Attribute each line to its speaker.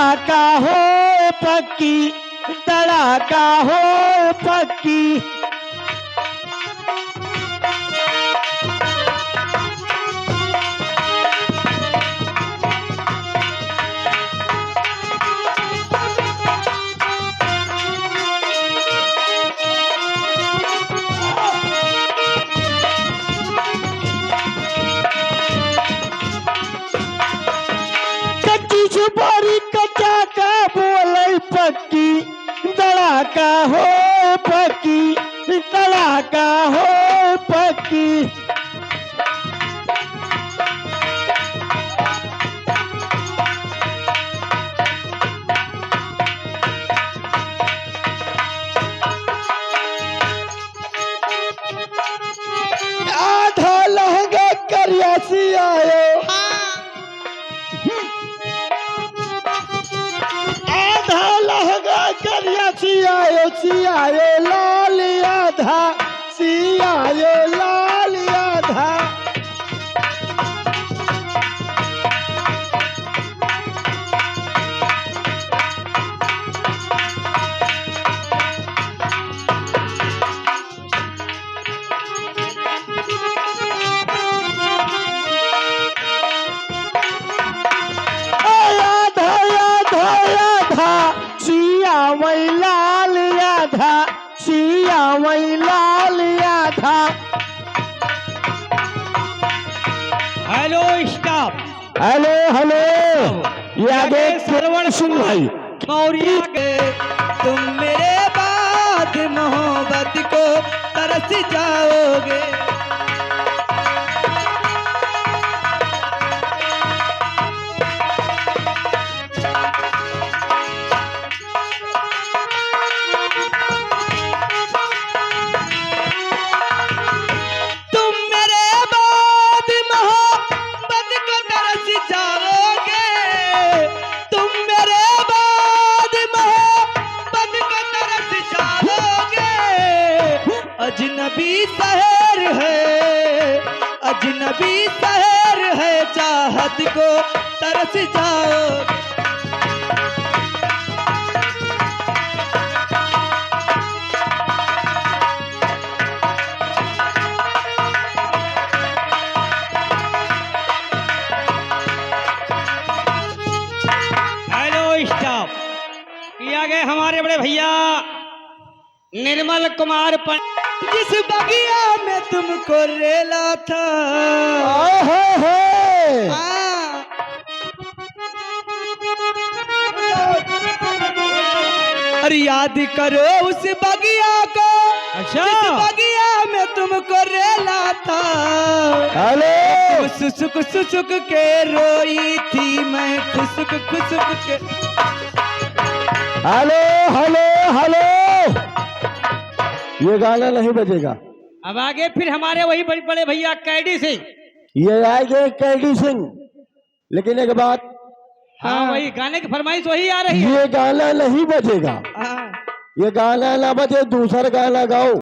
Speaker 1: धड़ाका हो पक्की, धड़ाका हो पक्की। छुपारी कच्चा का बोले पक्की, धड़ाका हो पक्की, धड़ाका हो पक्की। आधा लहंगा करियासी आयो, सियायो लाल आधा, सियायो लाल आधा। आधा आधा आधा सिया वही लाल आधा, सिया वही लाल आधा।
Speaker 2: हेलो स्टाफ,
Speaker 1: हेलो हेलो, ये आगे श्रवण सिंह भाई
Speaker 2: मौर्य के तुम मेरे बाद मोहब्बत को तरस जाओगे। अजनबी शहर है, अजनबी शहर है, चाहत को तरस जाओ। हेलो स्टाफ, किया गए हमारे बड़े भैया निर्मल कुमार पंडित, जिस बगिया में तुमको रेला था। अरे याद करो उस बगिया को, अच्छा जिस बगिया में तुमको रेला था।
Speaker 1: हेलो,
Speaker 2: सुसुक सुसुक के रोई थी मैं, खुसुक खुसुक के।
Speaker 1: हेलो हेलो हेलो, ये गाना नहीं बजेगा।
Speaker 2: अब आगे फिर हमारे वही बड़े बड़े भैया कैडी सिंह,
Speaker 1: ये आएंगे कैडी सिंह, लेकिन एक बात,
Speaker 2: हाँ वही गाने की फरमाइश वही आ रही है।
Speaker 1: ये गाना नहीं बजेगा।
Speaker 2: हाँ।
Speaker 1: ये गाना ना बजे, दूसरा गाना गाओ।